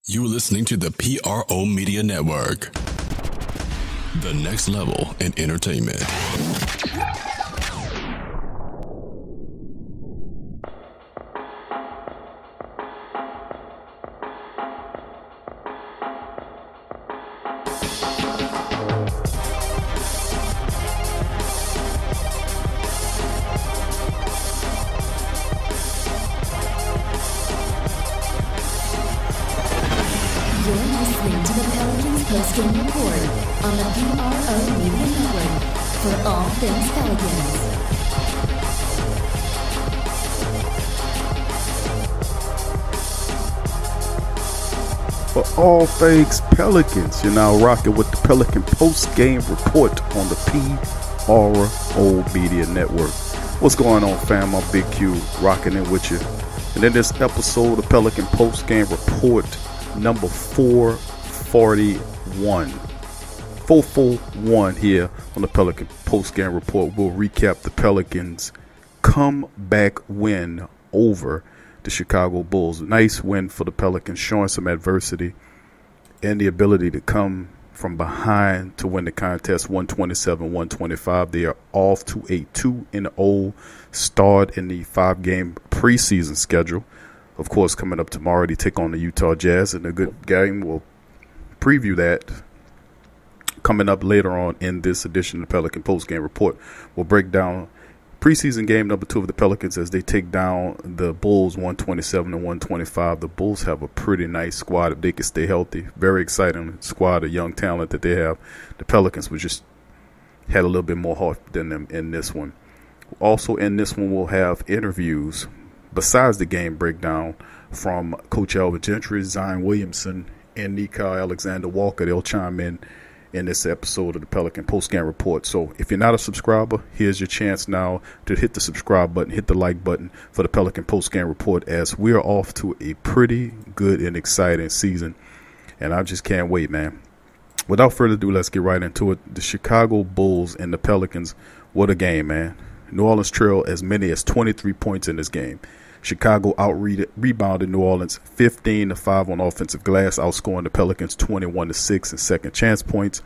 You're listening to the PRO Media Network, the next level in entertainment. You're listening to the Pelicans Postgame Report on the PRO Media Network for all things Pelicans. For all things Pelicans, you're now rocking with the Pelican Postgame Report on the PRO Media Network. What's going on, fam? I'm Big Q, rocking in with you. And in this episode of Pelican Postgame Report, number 441. 441 here on the Pelican Postgame Report. We'll recap the Pelicans' comeback win over the Chicago Bulls. Nice win for the Pelicans, showing some adversity and the ability to come from behind to win the contest 127-125. They are off to a 2-0 start in the 5-game preseason schedule. Of course, coming up tomorrow, they take on the Utah Jazz in a good game. We'll preview that coming up later on in this edition of the Pelican Postgame Report. We'll break down preseason game number 2 of the Pelicans as they take down the Bulls 127-125. The Bulls have a pretty nice squad if they can stay healthy. Very exciting squad of young talent that they have. The Pelicans had a little bit more heart than them in this one. Also in this one, we'll have interviews besides the game breakdown from Coach Gentry, Zion Williamson, and Nickeil Alexander-Walker. They'll chime in this episode of the Pelican Postgame Report. So if you're not a subscriber, here's your chance now to hit the subscribe button, hit the like button for the Pelican Postgame Report, as we are off to a pretty good and exciting season. And I just can't wait, man. Without further ado, let's get right into it. The Chicago Bulls and the Pelicans, what a game, man. New Orleans trailed as many as 23 points in this game. Chicago rebounded New Orleans 15-5 on offensive glass, outscoring the Pelicans 21-6 in second chance points,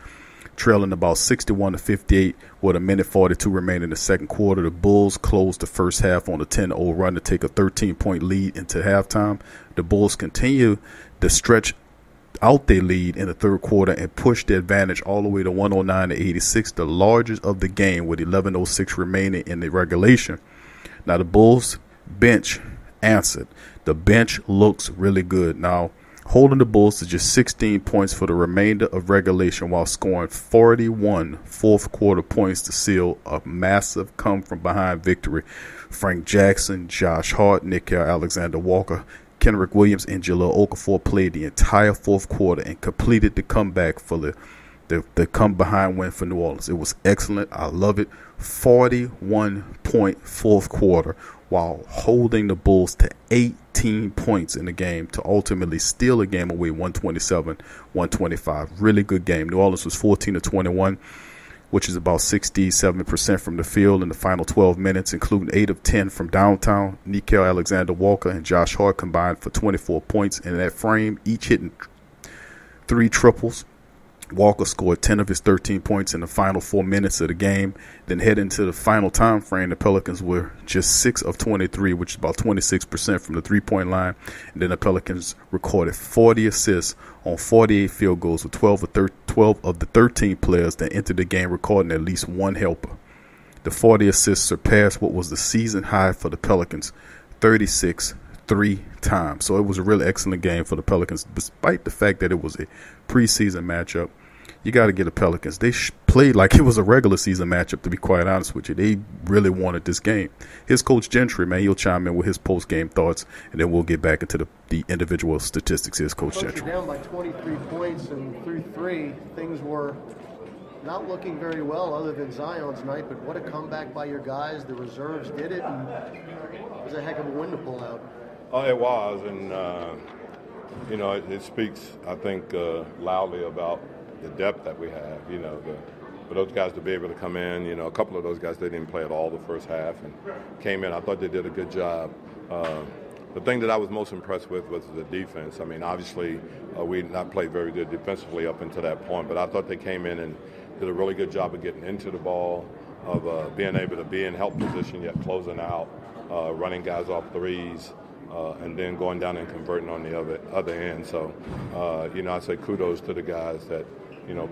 trailing about 61-58 with a minute 42 remaining in the second quarter. The Bulls closed the first half on a 10-0 run to take a 13-point lead into halftime. The Bulls continue to stretch out their lead in the third quarter and push the advantage all the way to 109-86, the largest of the game, with 11:06 remaining in the regulation. Now the Bulls bench answered. The bench looks really good now, holding the Bulls to just 16 points for the remainder of regulation while scoring 41 fourth quarter points to seal a massive come from behind victory. Frank Jackson, Josh Hart, Nickeil Alexander-Walker, Kenrich Williams, and Jahlil Okafor played the entire fourth quarter and completed the comeback for the come behind win for New Orleans. It was excellent. I love it. 41-point fourth quarter while holding the Bulls to 18 points in the game to ultimately steal the game away 127-125. Really good game. New Orleans was 14-21, which is about 67% from the field in the final 12 minutes, including 8 of 10 from downtown. Nickeil Alexander-Walker and Josh Hart combined for 24 points in that frame, each hitting 3 triples. Walker scored 10 of his 13 points in the final 4 minutes of the game. Then head into the final time frame, the Pelicans were just 6 of 23, which is about 26% from the three-point line. And then the Pelicans recorded 40 assists on 48 field goals, with 12 of the 13 players that entered the game recording at least one helper. The 40 assists surpassed what was the season high for the Pelicans, 36 3 times. So it was a really excellent game for the Pelicans, despite the fact that it was a preseason matchup. You got to get the Pelicans. They played like it was a regular season matchup, to be quite honest with you. They really wanted this game. Here's Coach Gentry, man. He'll chime in with his post-game thoughts, and then we'll get back into the individual statistics. Here's Coach Gentry. Down by 23 points and through 3, things were not looking very well other than Zion's night, but what a comeback by your guys. The reserves did it, and it was a heck of a win to pull out. Oh, it was, and it speaks, I think, loudly about the depth that we have. For those guys to be able to come in, a couple of those guys, they didn't play at all the first half and came in. I thought they did a good job the thing that I was most impressed with was the defense. I mean, obviously, we did not play very good defensively up until that point, but I thought they came in and did a really good job of getting into the ball, of being able to be in help position yet closing out, running guys off threes, and then going down and converting on the other end. So, I say kudos to the guys that,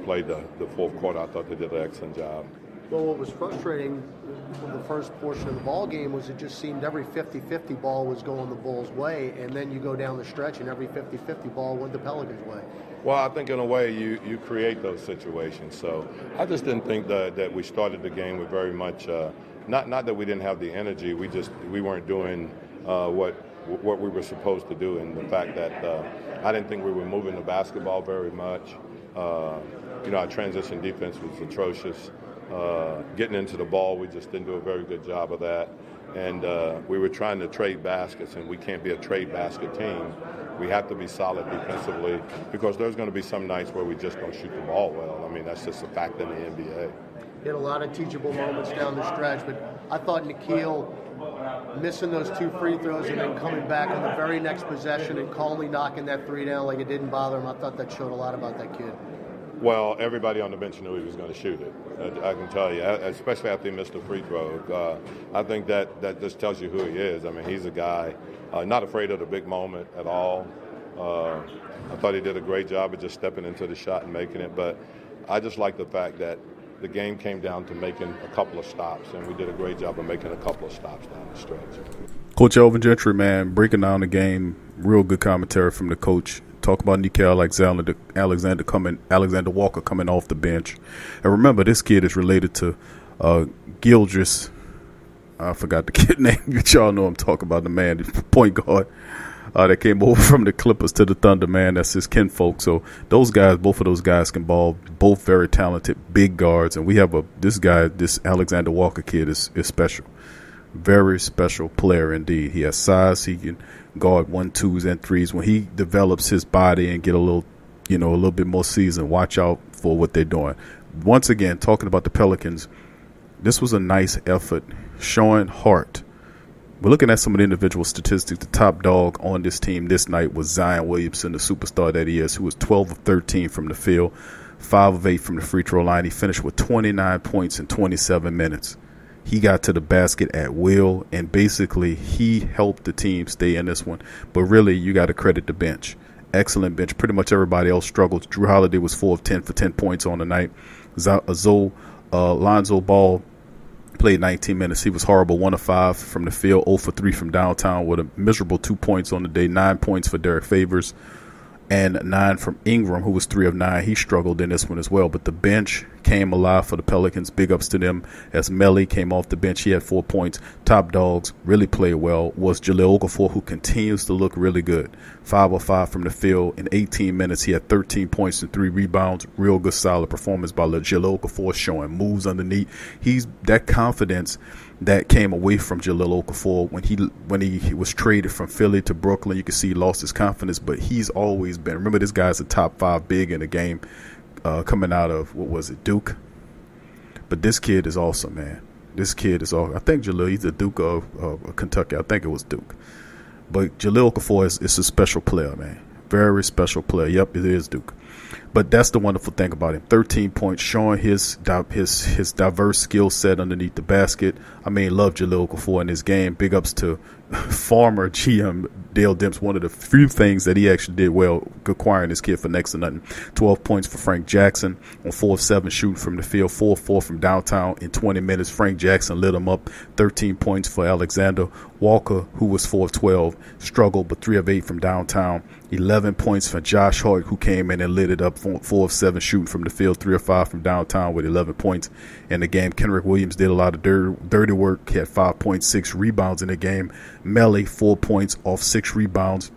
played the fourth quarter. I thought they did an excellent job. Well, what was frustrating from the first portion of the ball game was it just seemed every 50-50 ball was going the Bulls' way, and then you go down the stretch and every 50-50 ball went the Pelicans' way. Well, I think in a way you create those situations. So I just didn't think that we started the game with very much, not that we didn't have the energy, we weren't doing what we were supposed to do, and the fact that I didn't think we were moving the basketball very much. Our transition defense was atrocious. Getting into the ball, we just didn't do a very good job of that. And we were trying to trade baskets, and we can't be a trade basket team. We have to be solid defensively because there's going to be some nights where we just don't shoot the ball well. I mean, that's just a fact in the NBA. He had a lot of teachable moments down the stretch, but I thought Nikhil missing those 2 free throws and then coming back on the very next possession and calmly knocking that 3 down like it didn't bother him, I thought that showed a lot about that kid. Well, everybody on the bench knew he was going to shoot it. I can tell you, especially after he missed a free throw. I think that just tells you who he is. I mean, he's a guy not afraid of the big moment at all. I thought he did a great job of just stepping into the shot and making it. But I just like the fact that the game came down to making a couple of stops, and we did a great job of making a couple of stops down the stretch. Coach Gentry, man, breaking down the game, real good commentary from the coach. Talk about Nickeil Alexander Walker coming off the bench. And remember, this kid is related to Gildress. I forgot the kid name. Y'all know I'm talking about, the man, the point guard that came over from the Clippers to the Thunder, man. That's his kinfolk. So those guys, both of those guys can ball, both very talented, big guards. And we have this Alexander Walker kid is special. Very special player indeed. He has size. He can guard 1, 2s, and 3s. When he develops his body and get a little bit more seasoned, watch out for what they're doing. Once again, talking about the Pelicans, this was a nice effort, showing heart. We're looking at some of the individual statistics. The top dog on this team this night was Zion Williamson, the superstar that he is, who was 12 of 13 from the field, 5 of 8 from the free throw line. He finished with 29 points in 27 minutes. He got to the basket at will, and basically he helped the team stay in this one. But really, you got to credit the bench. Excellent bench. Pretty much everybody else struggled. Drew Holiday was 4 of 10 for 10 points on the night. Lonzo Ball played 19 minutes. He was horrible. 1 of 5 from the field, 0 for 3 from downtown with a miserable 2 points on the day. 9 points for Derek Favors and 9 from Ingram, who was 3 of 9. He struggled in this one as well. But the bench came alive for the Pelicans. Big ups to them as Melly came off the bench. He had 4 points. Top dogs really played well was Jahlil Okafor, who continues to look really good. 5 of 5 from the field. In 18 minutes, he had 13 points and 3 rebounds. Real good, solid performance by Jahlil Okafor, showing moves underneath. He's that confidence that came away from Jahlil Okafor when he was traded from Philly to Brooklyn. You can see he lost his confidence, but he's always been. Remember, this guy's a top 5 big in the game, coming out of Duke. But this kid is awesome, man. This kid is awesome. I think Jahlil, he's a Duke of Kentucky. I think it was Duke. But Jahlil Okafor is a special player, man. Very special player. Yep, it is Duke. But that's the wonderful thing about him. 13 points, showing his diverse skill set underneath the basket. I mean, love Jahlil Okafor in his game. Big ups to former GM Dale Demps. One of the few things that he actually did well, acquiring this kid for next to nothing. 12 points for Frank Jackson on 4 of 7 shooting from the field. 4 of 4 from downtown in 20 minutes. Frank Jackson lit him up. 13 points for Alexander Walker, who was 4 of 12. Struggled, but 3 of 8 from downtown. 11 points for Josh Hart, who came in and lit it up. 4 of 7 shooting from the field. 3 of 5 from downtown with 11 points in the game. Kenrick Williams did a lot of dirty work. He had 5.6 rebounds in the game. Melly, 4 points off 6 rebounds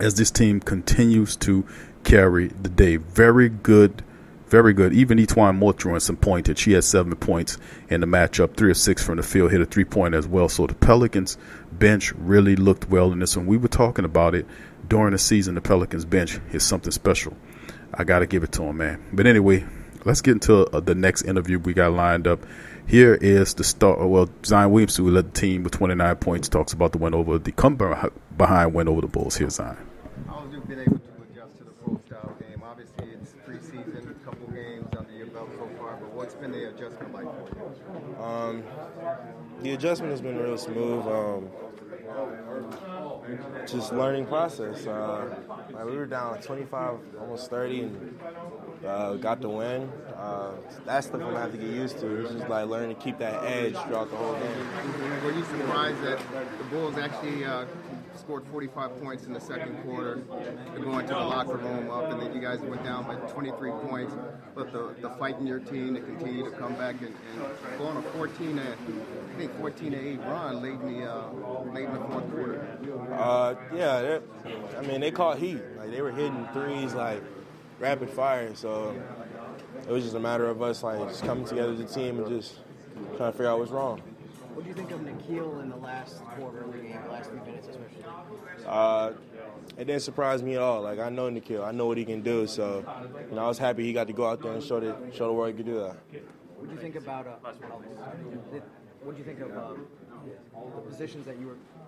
as this team continues to carry the day. Very good. Very good. Even Etwan Moore threw in some pointage. She had 7 points in the matchup. 3 of 6 from the field. Hit a 3-pointer as well. So the Pelicans bench really looked well in this one. We were talking about it during the season. The Pelicans bench is something special. I got to give it to him, man. But anyway, let's get into the next interview we got lined up. Here is the start. Well, Zion Williamson, who led the team with 29 points, talks about the win over the come-behind win over the Bulls. Here's Zion. How have you been able to adjust to the pro-style game? Obviously, it's preseason, a couple games under your belt so far, but what's been the adjustment like for you? The adjustment has been real smooth. Just learning process. Like we were down 25, almost 30, and got the win. That's stuff I'm gonna have to get used to. It's just like learning to keep that edge throughout the whole game. Were you surprised that the Bulls actually scored 45 points in the second quarter to go into the locker room up, and then you guys went down by 23 points, but the fight in your team to continue to come back and go on a 14-8 run late in the fourth quarter? Yeah, I mean, they caught heat. Like, they were hitting threes like rapid fire, so it was just a matter of us like just coming together as a team and just trying to figure out what's wrong. What do you think of Nikhil in the last quarter of the game, the last 3 minutes especially? It didn't surprise me at all. Like, I know Nikhil. I know what he can do. So, you know, I was happy he got to go out there and show the world he could do that. What do you think about what do you think of the positions that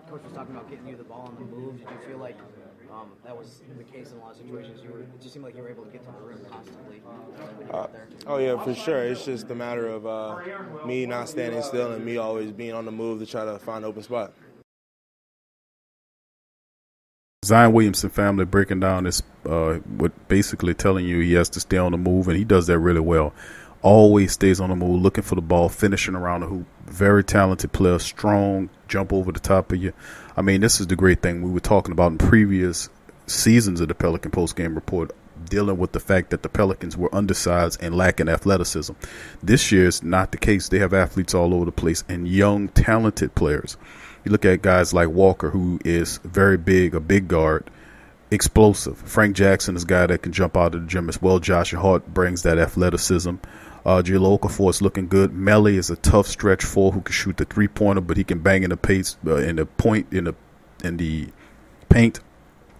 Coach was talking about, getting you the ball on the move? Did you feel like that was the case in a lot of situations? It just seemed like you were able to get to the rim constantly when you were out there. Oh, yeah, for sure. It's just a matter of me not standing still and me always being on the move to try to find an open spot. Zion Williamson family breaking down this, basically telling you he has to stay on the move, and he does that really well. Always stays on the move, looking for the ball, finishing around the hoop. Very talented player, strong, jump over the top of you. I mean, this is the great thing we were talking about in previous seasons of the Pelican postgame report, dealing with the fact that the Pelicans were undersized and lacking athleticism. This year is not the case. They have athletes all over the place and young, talented players. You look at guys like Walker, who is very big, a big guard, explosive. Frank Jackson is a guy that can jump out of the gym as well. Josh Hart brings that athleticism. Jahlil Okafor is looking good. Melly is a tough stretch four who can shoot the three-pointer, but he can bang in the pace, in the paint.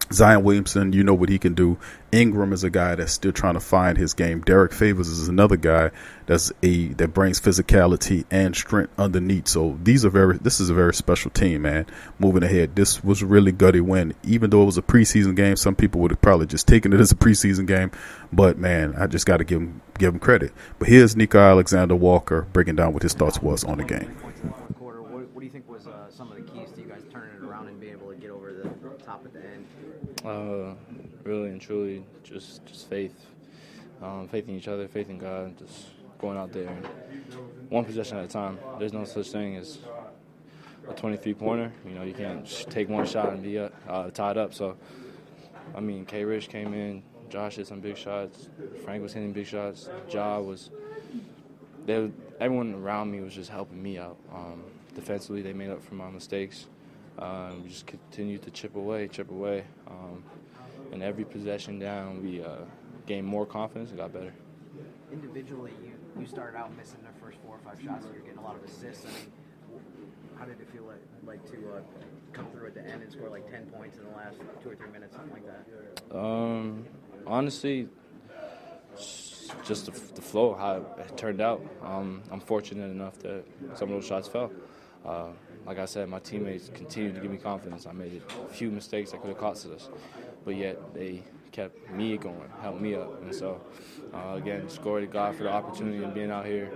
Zion Williamson, you know what he can do. Ingram is a guy that's still trying to find his game. Derek Favors is another guy that brings physicality and strength underneath. So this is a very special team, man. Moving ahead, this was a really gutty win. Even though it was a preseason game, some people would have probably just taken it as a preseason game. But man, I just got to give him credit. But here's Nico Alexander-Walker breaking down what his thoughts was on the game. What do you think was some of the keys to you guys turning it around and being able to get over the top at the end? Really and truly, just faith. Faith in each other, faith in God, just going out there one possession at a time. There's no such thing as a 23-pointer. You know, you can't take one shot and be tied up. So, I mean, K-Rich came in, Josh hit some big shots, Frank was hitting big shots, everyone around me was just helping me out. Defensively, they made up for my mistakes. We just continued to chip away. And every possession down, we gained more confidence and got better. Individually, you started out missing the first 4 or 5 shots, and you're getting a lot of assists. I mean, how did it feel like to come through at the end and score like 10 points in the last 2 or 3 minutes, something like that? Honestly, just the flow, how it turned out. I'm fortunate enough that some of those shots fell. Like I said, my teammates continued to give me confidence. I made a few mistakes that could have cost us, but yet they kept me going, helped me up. And so, again, just glory to God for the opportunity of being out here.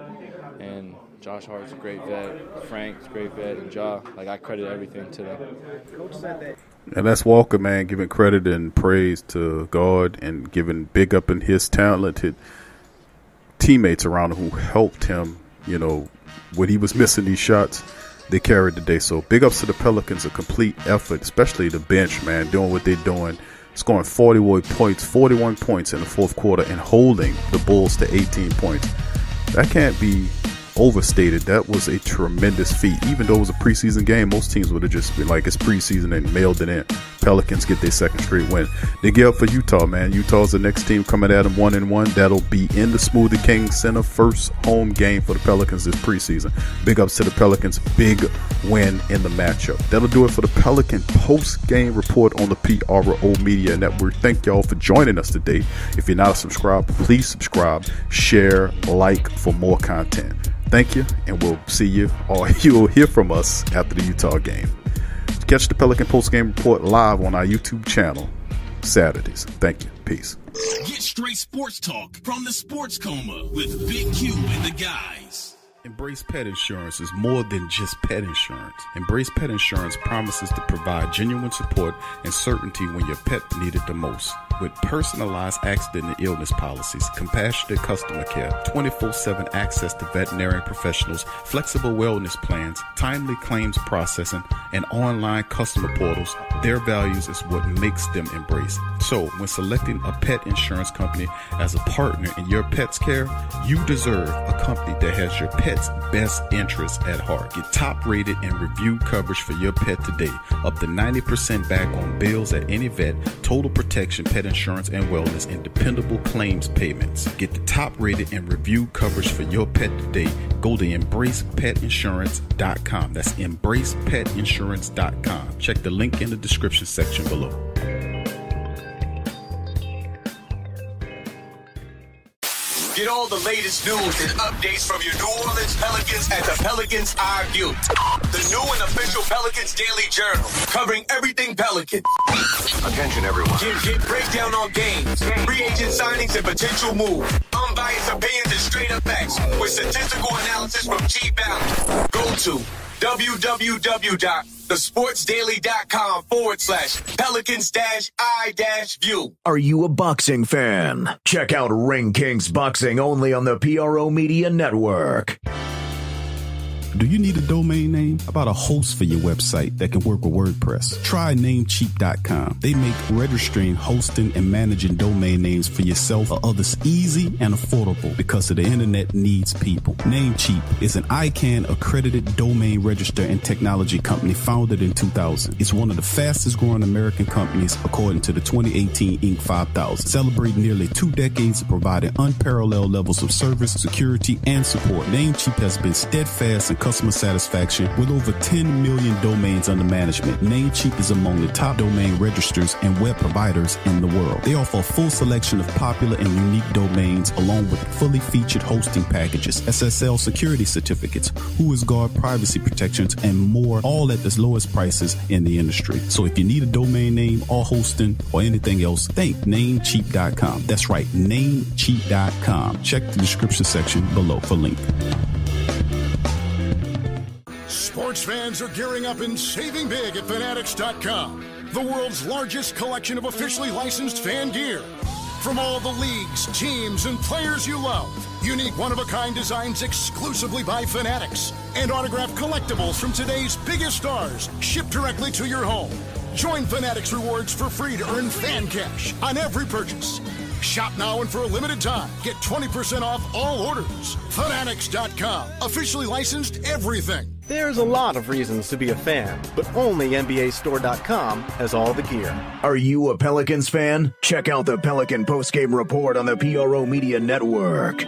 And Josh Hart's a great vet, Frank's a great vet, and Ja, I credit everything to them. Coach said that. And that's Walker, man, giving credit and praise to God and giving big up in his talented teammates around him who helped him, you know, when he was missing these shots. They carried the day. So big ups to the Pelicans, a complete effort, especially the bench, man, doing what they're doing, scoring 41 points in the fourth quarter and holding the Bulls to 18 points. That can't be overstated. That was a tremendous feat. Even though it was a preseason game, most teams would have just been like, it's preseason and mailed it in. Pelicans get their second straight win. They get up for Utah, man. Utah's the next team coming at them 1-1. That'll be in the Smoothie King Center. First home game for the Pelicans this preseason. Big ups to the Pelicans. Big win in the matchup. That'll do it for the Pelican post-game report on the PRO Media Network. Thank y'all for joining us today. If you're not a subscriber, please subscribe, share, like for more content. Thank you, and we'll see you, or you'll hear from us after the Utah game. Catch the Pelican post-game report live on our YouTube channel Saturdays. Thank you. Peace. Get straight sports talk from the Sports Coma with Big Q and the guys. Embrace Pet Insurance is more than just pet insurance. Embrace Pet Insurance promises to provide genuine support and certainty when your pet needed the most. With personalized accident and illness policies, compassionate customer care, 24/7 access to veterinary professionals, flexible wellness plans, timely claims processing, and online customer portals, their values is what makes them Embrace. So, when selecting a pet insurance company as a partner in your pet's care, you deserve a company that has your pet's best interests at heart. Get top-rated and reviewed coverage for your pet today. Up to 90% back on bills at any vet, total protection, pet insurance and wellness, and dependable claims payments. Get the top-rated and reviewed coverage for your pet today. Go to EmbracePetInsurance.com. That's EmbracePetInsurance.com. Check the link in the description section below. Get all the latest news and updates from your New Orleans Pelicans at the Pelicans Eye View, the new and official Pelicans Daily Journal, covering everything Pelican. Attention, everyone. Get breakdown on games, free agent signings, and potential moves. Unbiased opinions and straight up facts with statistical analysis from G Valley. Go to www.thesportsdaily.com/Pelicans-I-View. Are you a boxing fan? Check out Ring Kings Boxing only on the PRO Media Network. Do you need a domain name? How about a host for your website that can work with WordPress? Try Namecheap.com. They make registering, hosting, and managing domain names for yourself or others easy and affordable because the internet needs people. Namecheap is an ICANN accredited domain register and technology company founded in 2000. It's one of the fastest growing American companies according to the 2018 Inc. 5000, celebrating nearly 2 decades of providing unparalleled levels of service, security, and support. Namecheap has been steadfast in customer satisfaction with over 10 million domains under management. Namecheap is among the top domain registers and web providers in the world. They offer a full selection of popular and unique domains along with fully featured hosting packages, SSL security certificates, WhoisGuard privacy protections, and more, all at the lowest prices in the industry. So if you need a domain name or hosting or anything else, think Namecheap.com. That's right, Namecheap.com. Check the description section below for link. Sports fans are gearing up and saving big at Fanatics.com, the world's largest collection of officially licensed fan gear. From all the leagues, teams, and players you love, unique one-of-a-kind designs exclusively by Fanatics, and autographed collectibles from today's biggest stars shipped directly to your home. Join Fanatics Rewards for free to earn fan cash on every purchase. Shop now and for a limited time, get 20% off all orders. Fanatics.com, officially licensed everything. There's a lot of reasons to be a fan, but only NBAStore.com has all the gear. Are you a Pelicans fan? Check out the Pelican postgame report on the PRO Media Network.